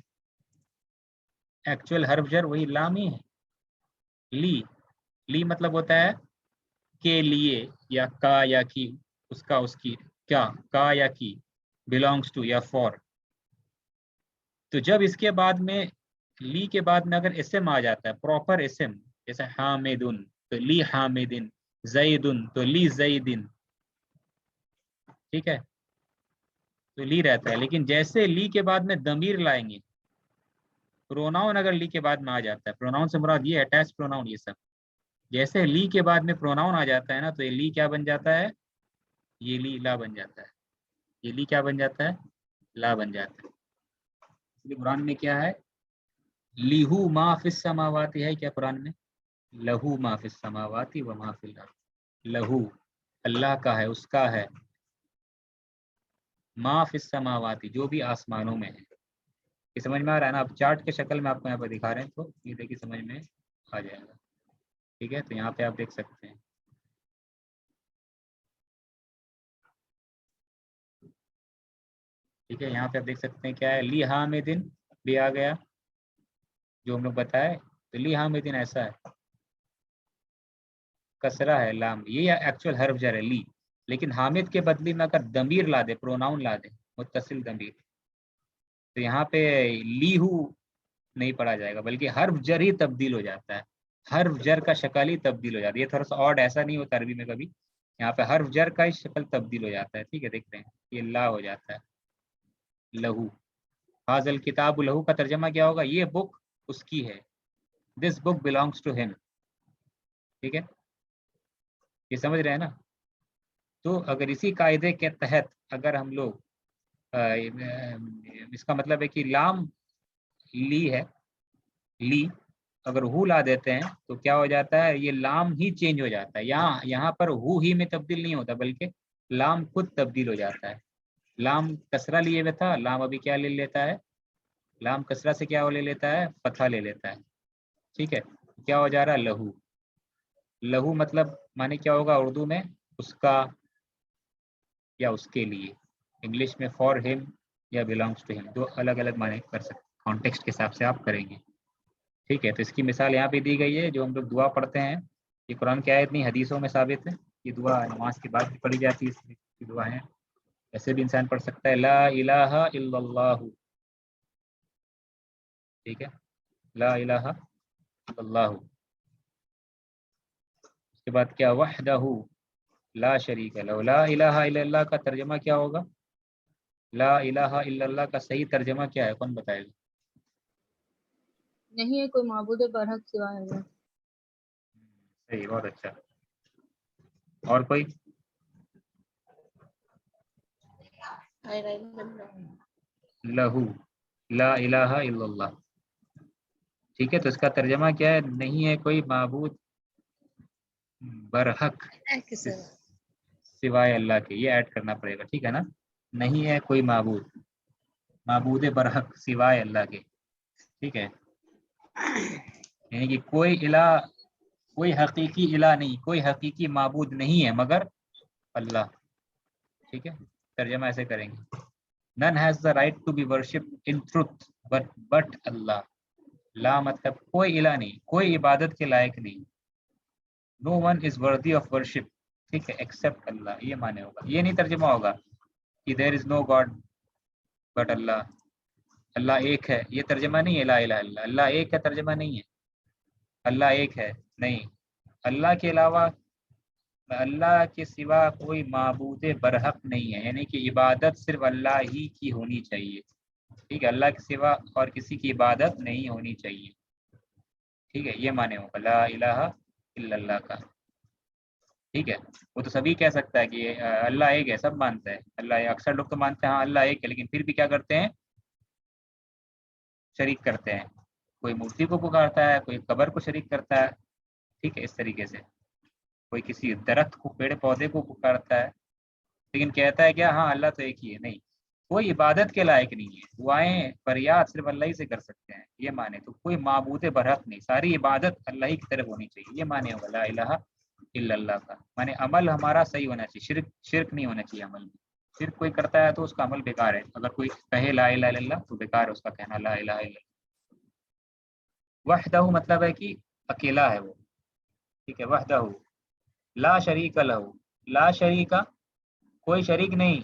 एक्चुअल हर्फ जर वही लाम ही है, ली, ली मतलब होता है के लिए या का या की, उसका उसकी, क्या का या की, बिलोंग्स टू या फॉर, तो जब इसके बाद में ली के बाद में अगर इसम आ जाता है, प्रॉपर इसम, जैसे हामिदुन तो ली हामिदिन, जैदुन तो ली जैदिन, ठीक है, तो ली रहता है, लेकिन जैसे ली के बाद में दमीर लाएंगे, प्रोनाउन अगर ली के बाद में आ जाता है, प्रोनाउन से मुराद ये अटैच प्रोनाउन, ये सब जैसे ली के बाद में प्रोनाउन आ जाता है ना, तो ये ली क्या बन जाता है, ये ली ला बन जाता है, ये ली क्या बन जाता है, ला बन जाता है, इसलिए कुरान में क्या है, लिहू मा फिस समावाती है, क्या कुरान में, लहू मा फिस समावाती व मा फिल अर्द, लहू अल्लाह का है, उसका है, मा फिस समावाती जो भी आसमानों में है, ये समझ में आ रहा है ना, आप चार्ट के शक्ल में आपको यहाँ पर दिखा रहे हैं, तो ये देखिए समझ में आ जाएगा, ठीक है, तो यहाँ पे आप देख सकते हैं, ठीक है, यहाँ पे आप देख सकते हैं क्या है, ली हामिदिन भी आ गया, जो हम लोग बताए, तो ली हामिदिन ऐसा है, कसरा है लाम, ये एक्चुअल हर्फ जर है ली, लेकिन हामिद के बदले में अगर दमीर ला दे, प्रोनाउन ला दे, मुत्तसिल दमीर, तो यहाँ पे लीहू नहीं पढ़ा जाएगा, बल्कि हर्फ जर ही तब्दील हो जाता है, हर्फ जर का शक्ल ही तब्दील हो जाती है, ये थोड़ा सा ऑड, ऐसा नहीं होता अरबी में कभी, यहाँ पे हर्फ जर का ही शक्ल तब्दील हो जाता है, ठीक है, देख रहे हैं, ये ला हो जाता है, लहू, हाज़ल किताब लहू का तर्जमा क्या होगा, ये बुक उसकी है, this book belongs to him, ठीक है, ये समझ रहे हैं ना, तो अगर इसी कायदे के तहत अगर हम लोग इसका मतलब है कि लाम ली है, ली अगर हु ला देते हैं तो क्या हो जाता है, ये लाम ही चेंज हो जाता है, यहाँ पर हु ही में तब्दील नहीं होता, बल्कि लाम खुद तब्दील हो जाता है, लाम कसरा लिए हुए था, लाम अभी क्या ले लेता है, लाम कसरा से क्या ले लेता है, फतहा ले लेता है, ठीक है, क्या हो जा रहा है, लहू, लहू मतलब माने क्या होगा उर्दू में, उसका या उसके लिए, इंग्लिश में फॉर हिम या बिलोंग्स टू हिम, दो अलग अलग माने कर सकते, कॉन्टेक्स्ट के हिसाब से आप करेंगे, ठीक है, तो इसकी मिसाल यहाँ पे दी गई है, जो हम लोग दुआ पढ़ते हैं, ये कुरान की आयत नहीं हदीसों में साबित है, ये दुआ नमाज के बाद भी पढ़ी जाती है, इसकी दुआ है, ऐसे भी इंसान पढ़ सकता है, ला इलाहा इल्लल्लाहु, ठीक है, ला इलाहा इल्लल्लाहु, उसके बाद क्या, वहदहु ला शरीक लहू, ला इलाहा इल्लल्लाह का तर्जमा क्या होगा, ला इलाहा इल्लल्लाह का सही तर्जमा क्या है, कौन बताएगा, नहीं है कोई माबूद बरहक सिवाय अल्लाह। सही, बहुत अच्छा, और कोई, लहू ला इलाहा इल्लल्लाह, ठीक है, तो इसका तर्जमा क्या है, नहीं है कोई माबूद बरहक सिवाय अल्लाह के, ये ऐड करना पड़ेगा, ठीक है ना, नहीं है कोई माबूद, माबूद बरहक सिवाय अल्लाह के, ठीक है, यानी कि कोई इला, कोई हकीकी इला नहीं, कोई हकीकी माबूद नहीं है मगर अल्लाह, ठीक है, तर्जमा ऐसे करेंगे, none has the right to be worshipped in truth but Allah. ला मतलब कोई इला नहीं, कोई इबादत के लायक नहीं. No one is worthy of worship, ठीक है, एक्सेप्ट अल्लाह. ये माने होगा, ये नहीं तर्जुमा होगा कि there is no god but Allah, Allah एक है. ये तर्जुमा नहीं है ला इलाहा इल्लल्लाह. अल्लाह एक है तर्जुमा नहीं है, अल्लाह एक है नहीं. अल्लाह के अलावा, अल्लाह के सिवा कोई माबूद बरहक नहीं है, यानी कि इबादत सिर्फ अल्लाह ही की होनी चाहिए. ठीक है, अल्लाह के सिवा और किसी की इबादत नहीं होनी चाहिए. ठीक है, ये माने होगा ला इलाहा इल्लल्लाह का. ठीक है, वो तो सभी कह सकता है कि अल्लाह एक है, सब मानते हैं अल्लाह है. अक्सर लोग तो मानते हैं हाँ अल्लाह एक है, लेकिन फिर भी क्या करते हैं, शरीक करते हैं. कोई मूर्ति को पुकारता है, कोई कब्र को शरीक करता है. ठीक है, इस तरीके से कोई किसी दरख्त को, पेड़ पौधे को पुकारता है, लेकिन कहता है क्या हाँ अल्लाह तो एक ही है. नहीं, कोई इबादत के लायक नहीं है. दुआएं फरियाद सिर्फ अल्लाह ही से कर सकते हैं, ये माने. तो कोई माबूद बरहक नहीं, सारी इबादत अल्लाह ही की तरफ होनी चाहिए, ये माने होगा ला इलाहा इल्लल्लाह का. माने अमल हमारा सही होना चाहिए, शिरक नहीं होना चाहिए अमल में. शिरक कोई करता है तो उसका अमल बेकार है. अगर कोई कहे ला इलाहा इल्लल्लाह तो बेकार है उसका कहना ला इलाहा इल्लल्लाह. वहदहू मतलब है कि अकेला है वो. ठीक है, वहदहू ला शरीक लहू, ला शरीका कोई शरीक नहीं,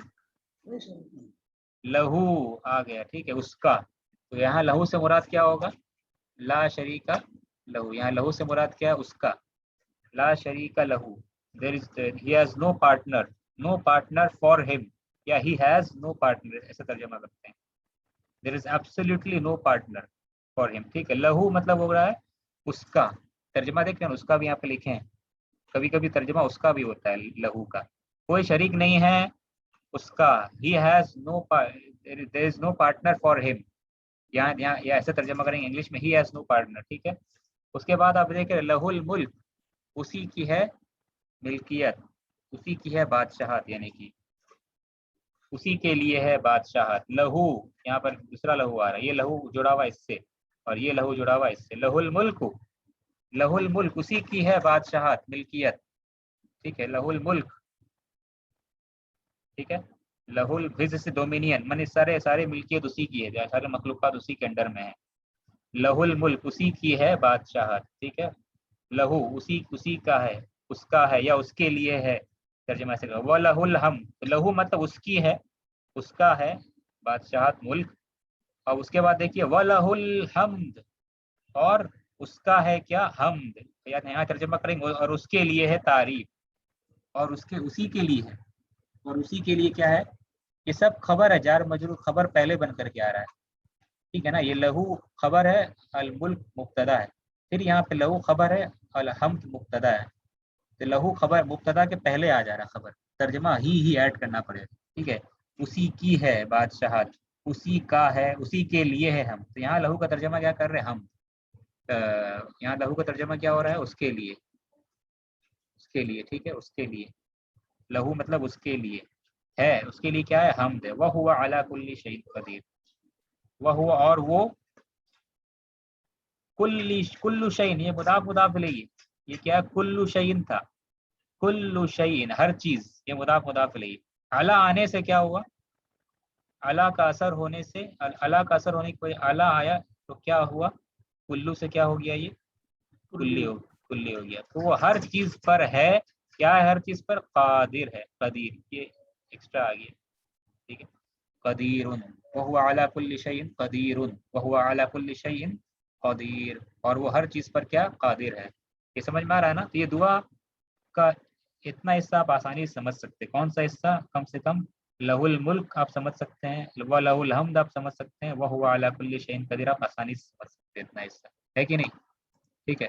लहू आ गया. ठीक है, उसका. तो यहाँ लहू से मुराद क्या होगा, ला शरीका लहू. यहाँ लहू से मुराद क्या है, उसका. ला शरीका लहू, there is, he has no partner, no partner for him, या ही हैज नो पार्टनर, ऐसा तर्जुमा करते हैं. There is absolutely no partner for him. ठीक है, लहू मतलब हो रहा है उसका. तर्जुमा देख रहे हैं, उसका भी यहाँ पे लिखे हैं. कभी कभी तर्जुमा उसका भी होता है लहू का. कोई शरीक नहीं है उसका. He has no, there is no partner for him. यहाँ ऐसे तर्जुमा करेंगे इंग्लिश में, ही हैज नो पार्टनर. ठीक है, उसके बाद आप देख रहे लहुल मुल्क, उसी की है मिल्कियत, उसी की है बादशाहत, यानी कि उसी के लिए है बादशाहत. लहू, यहाँ पर दूसरा लहू आ रहा है, ये लहू जुड़ा हुआ इससे और ये लहू जुड़ा हुआ इससे. लहुल मुल्क, लहुल मुल्क उसी की है बादशाहत, मिल्कियत. ठीक है, लहुल मुल्क. ठीक है, लहुल भिज से डोमिनियन, माने सारे मिल्कियत उसी की है, सारे मखलूकात उसी के अंडर में है. लहुल मुल्क उसी की है बादशाहत. ठीक है, लहू उसी का है, उसका है या उसके लिए है. तर्जुमा से व लहुल हम, लहू मतलब उसकी है, उसका है बादशाहत, मुल्क. और उसके बाद देखिए व लहुल हमद, और उसका है क्या, हमद. यहाँ तर्जुमा करेंगे और उसके लिए है तारीफ, और उसके उसी के लिए है, और उसी के लिए क्या है. ये सब खबर है, जार मजरूर खबर पहले बन करके आ रहा है. ठीक है ना, ये लहू खबर है, अल मुल्क मुब्तदा है. फिर यहाँ पे लहू खबर है, अल हमद मुब्तदा है. तो लहू खबर मुब्तदा के पहले आ जा रहा खबर, तर्जमा ही ऐड करना पड़ेगा. ठीक है, उसी की है बादशाहत, उसी का है, उसी के लिए है हम. तो यहाँ लहू का तर्जमा क्या कर रहे हैं हम, यहाँ लहू का तर्जमा क्या हो रहा है, उसके लिए, उसके लिए. ठीक है, उसके लिए. लहू मतलब उसके लिए है, उसके लिए क्या है, हमद है. वह हुआ अला कुल्ली शैइन कदीर, वह हुआ और वो, कुल्लु शैइन, ये मुदाफ इलैहि, ये क्या, कुल्लु शैइन था, कुल्लु शैइन हर चीज, ये मुदाफ इलैहि. अला आने से क्या हुआ, अला का असर होने से, अला का असर होने की कोई अला आया तो क्या हुआ, कुल्लू से क्या हो गया, ये कुल्ली हो गया. तो वो हर चीज पर है, क्या है, हर चीज पर कादिर है, कदीर, ये एक्स्ट्रा आ गया. ठीक है, कदीरुन, वहुवा अला कुल्ली शैइन कदीरुन, वहुवा अला कुल्ली शैइन कदीर, और वो हर चीज पर क्या, कादिर है. ये समझ में आ रहा है ना. तो ये दुआ का इतना हिस्सा आप आसानी से समझ सकते हैं. कौन सा हिस्सा, कम से कम लहुल मुल्क आप समझ सकते हैं, व लहुल हम्द आप समझ सकते हैं, वह हुआ अला कुल्ली शैइन कदीर आप आसानी से समझ सकते हैं. इतना हिस्सा है कि नहीं. ठीक है,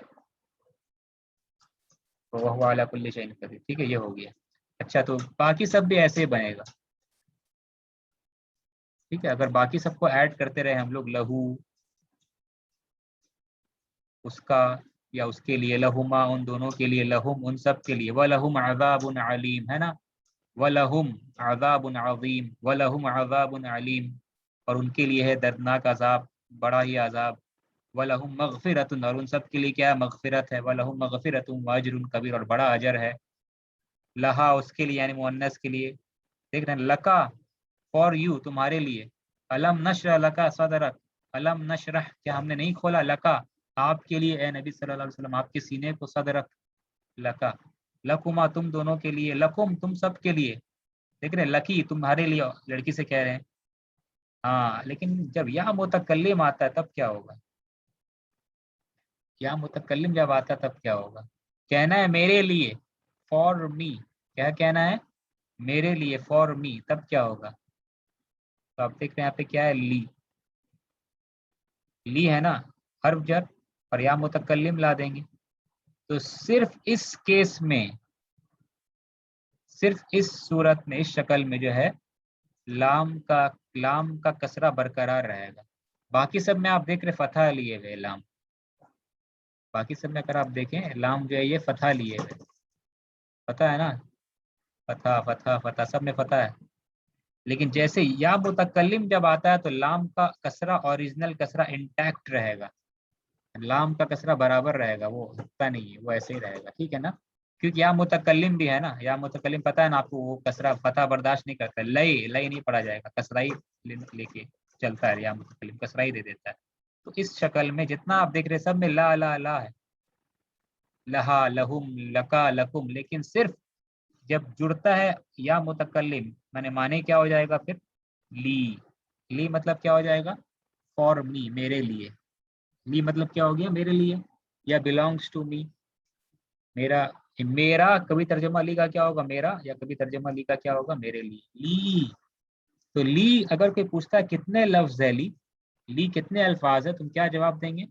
तो वह हुआ अला कुल्ली शैइन कदीर. ठीक है, ये हो गया. अच्छा, तो बाकी सब भी ऐसे ही बनेगा. ठीक है, अगर बाकी सबको ऐड करते रहे हम लोग, लहू, उसका या उसके लिए, लहुमा उन दोनों के लिए, लहुम उन सब के लिए, वलहुम अज़ाबुन अलीम, है ना, वलहुम अज़ाबुन अज़ीम, वलहुम अज़ाबुन अलीम, और उनके लिए है दर्दनाक अजाब, बड़ा ही अजाब. वलहुम मग़फ़िरतुन, और उन सब के लिए क्या है, मग़फ़िरत है. वलहुम मग़फ़िरतुन व अज्रुन कबीर, और बड़ा अजर है. लहा उसके लिए, यानी मुअन्नस के लिए. देख रहे हैं, लका فار یو تمہارے لیے، الم نشرح لکا صدرک، الم نشرح کیا ہم نے نہیں کھولا، لکا آپ کے لیے اے نبی صلی اللہ علیہ وسلم آپ کے سینے کو، صدرک لکا، لکما تم دونوں کے لیے، لکم تم سب کے لیے، دیکھ رہے لکی تمہارے لیے لڑکی سے کہہ رہے ہیں، ہاں لیکن جب یا متکلم آتا ہے تب کیا ہوگا، یا متکلم جب آتا ہے تب کیا ہوگا، کہنا ہے میرے لیے، فار می، کیا کہنا ہے میرے لیے، فار می، تب کیا ہوگا، تو آپ دیکھ رہے ہیں یہاں پہ کیا ہے، لی، لی ہے نا حرف جر، اور یا متکلم لا دیں گے، تو صرف اس کیس میں، صرف اس صورت میں، اس شکل میں جو ہے لام کا کسرہ برقرار رہے گا، باقی سب میں آپ دیکھ رہے فتح لیے ہوئے لام، باقی سب میں اگر آپ دیکھیں لام جو ہے یہ فتح لیے ہوئے، فتح ہے نا، فتح فتح فتح سب میں فتح ہے، لیکن جیسے یا متکلم جب آتا ہے تو لام کا کسرہ اوریجنل کسرہ انٹیکٹ رہے گا، لام کا کسرہ برابر رہے گا، وہ ہٹتا نہیں ہے، وہ ایسے ہی رہے گا، ٹھیک ہے نا، کیونکہ یا متکلم بھی ہے نا، یا متکلم پتہ ہے نا آپ کو، وہ کسرہ فتح برداشت نہیں کرتا، لئی نہیں پڑھا جائے گا، کسرہ ہی لے کے چلتا ہے، یا متکلم کسرہ ہی دے دیتا ہے، تو اس شکل میں جتنا آپ دیکھ رہے سب میں لا لا لا ہے، لہا لہم لکا لکم، لیکن صرف جب جڑتا ہے یا متکلم میں نے معنی کیا ہو جائے گا پھر، لی، لی مطلب کیا ہو جائے گا، فار می میرے لیے، لی مطلب کیا ہو گیا میرے لیے، یا belongs ٹو می، میرا، میرا کبھی ترجمہ لی کا کیا ہوگا میرا، یا کبھی ترجمہ لی کا کیا ہوگا میرے لیے، لی، تو لی اگر کوئی پوچھتا ہے کتنے لفظ ہے لی کتنے الفاظ ہے، تم کیا جواب دیں گے،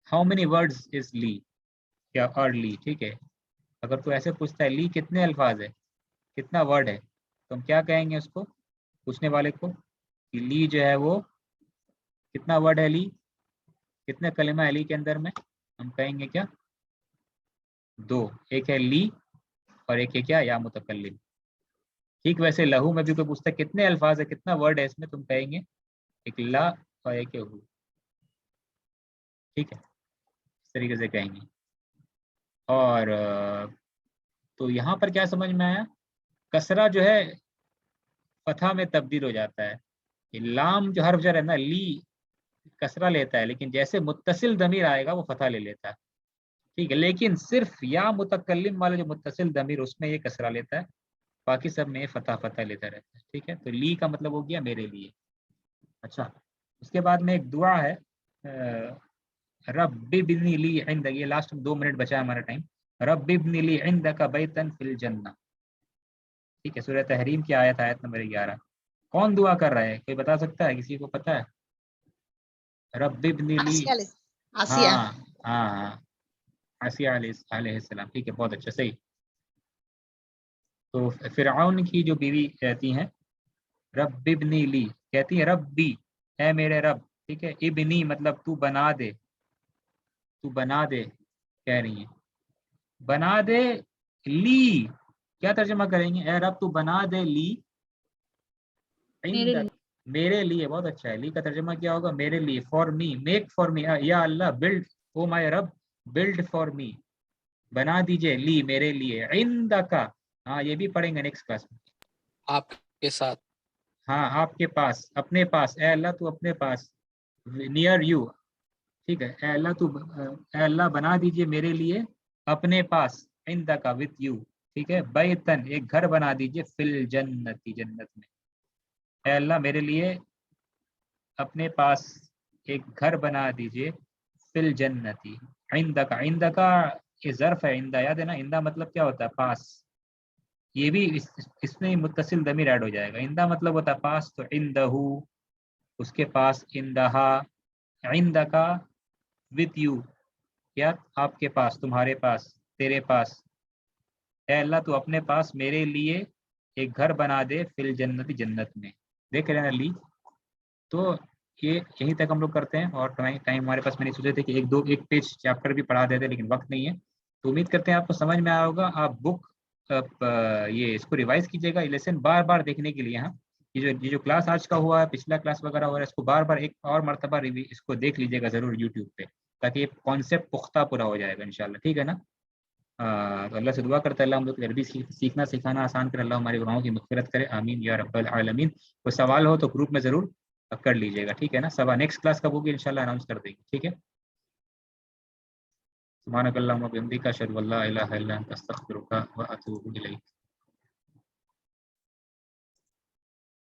ہاؤ مینی ورڈز از لی، کیا اور لی، ٹھیک ہے، اگر کوئی ایسے پوچھتا ہے لی کتنے الفاظ ہے، کتنا ورڈ ہے، تو ہم کیا کہیں گے اس کو، پوچھنے والے کو، کہ لی جو ہے وہ کتنا ورڈ ہے، لی کتنے کلمہ ہے لی کے اندر میں، ہم کہیں گے کیا، دو، ایک ہے لی اور ایک ہے کیا، یا متکلم، ٹھیک، ویسے لہو میں بھی کوئی پوچھتا ہے کتنے الفاظ ہے، کتنا ورڈ ہے اس میں، تم کہیں گے ایک لا اور ایک ہے ہو، ٹھیک ہے، اس طریقے سے کہیں گے، اور تو یہاں پر کیا سمجھ میں آیا، کسرہ جو ہے فتح میں تبدیل ہو جاتا ہے، یہ لام جو حرف جر ہے نا، لی کسرہ لیتا ہے، لیکن جیسے متصل ضمیر آئے گا وہ فتح لے لیتا ہے، ٹھیک ہے، لیکن صرف یا متکلم والا جو متصل ضمیر اس میں یہ کسرہ لیتا ہے، باقی سب میں یہ فتح فتح لیتا رہتا ہے، ٹھیک ہے، تو لی کا مطلب ہو گیا میرے لیے، اچھا، اس کے بعد میں ایک دعا ہے، رب ابنی لی عندک، یہ لاسٹ 2 منٹ بچا ہے ہمارا ٹائم، رب ابنی لی عندک بیتا فی الجنہ، ٹھیک ہے، سورہ تحریم کی آیت نمبر 11، کون دعا کر رہا ہے، کوئی بتا سکتا ہے، کسی کو پتا ہے، رب ابنی لی، آسیہ، ہاں ہاں ہاں، آسیہ علیہ السلام، ٹھیک ہے، بہت اچھا، صحیح، تو فرعون کی جو بیوی کہتی ہیں رب ابنی لی، کہتی ہے ربی، اے میرے رب، ٹھیک ہے، ابنی مطلب تو بنا دے، تو بنا دے کہہ رہی ہیں، بنا دے لی، کیا ترجمہ کریں گے، اے رب تو بنا دے لی میرے عندک، لیے، میرے لیے، بہت اچھا ہے، لی کا ترجمہ کیا ہوگا، میرے لیے، for me, make for me, یا اللہ بلڈ، او مائی رب بلڈ فار می، بنا دیجئے لی میرے لیے، عندک، ہاں یہ بھی پڑھیں گے نیکسٹ کلاس میں، آپ کے ساتھ، ہاں آپ کے پاس، اپنے پاس، اے اللہ تو اپنے پاس، نیئر یو، ٹھیک ہے، اے اللہ بنا دیجئے میرے لیے اپنے پاس، عندک وتھ یو، ٹھیک ہے، بیتن ایک گھر بنا دیجئے، فی الجنت جنت میں، اے اللہ میرے لیے اپنے پاس ایک گھر بنا دیجئے، فی الجنتی، عندک، عندک یہ ظرف ہے، عندہ یاد ہے نا، عندہ مطلب کیا ہوتا ہے، پاس، یہ بھی اس میں متصل ضمیر ایڈ ہو جائے گا، عندہ مطلب ہوتا ہے پاس، تو عندہ اس کے پاس، عندہا عندک وتھ یو، کیا آپ کے پاس، تمہارے پاس، تیرے پاس، اے اللہ تو اپنے پاس میرے لیے ایک گھر بنا دے، فی الجنت جنت میں، دیکھ رہے ہیں لی، تو یہ یہیں تک ہم لوگ کرتے ہیں، اور ٹائم ہمارے پاس، میں نے سوچے تھے کہ ایک پیج چیپٹر بھی پڑھا دیتے لیکن وقت نہیں ہے، تو امید کرتے ہیں آپ کو سمجھ میں آیا ہوگا، آپ بک یہ اس کو ریوائز کیجیے گا، لیسن بار بار دیکھنے کے لیے، ہاں یہ جو کلاس آج کا ہوا ہے، پچھلا کلاس وغیرہ ہوا ہے، اس کو بار بار ایک اور مرتبہ اس کو دیکھ لیجیے گا ضرور یوٹیوب پہ، تاکہ یہ کانسیپٹ پختہ پورا ہو جائے گا انشاءاللہ، ٹھیک ہے نا، تو اللہ سے دعا کرتا ہے اللہ ہم لوگ کو عربی سیکھنا سکھانا آسان کرے، اللہ ہمارے گناہوں کی مغفرت کرے، آمین یا رب العالمین۔ کوئی سوال ہو تو گروپ میں ضرور کر لیجیے گا، ٹھیک ہے نا؟ سبا نیکسٹ کلاس کب ہوگی انشاءاللہ اناؤنس کر دیں گے، ٹھیک ہے؟ سبحانک اللہم و بحمدک اشہد ان لا الہ الا انت استغفرک و اتوب الیک۔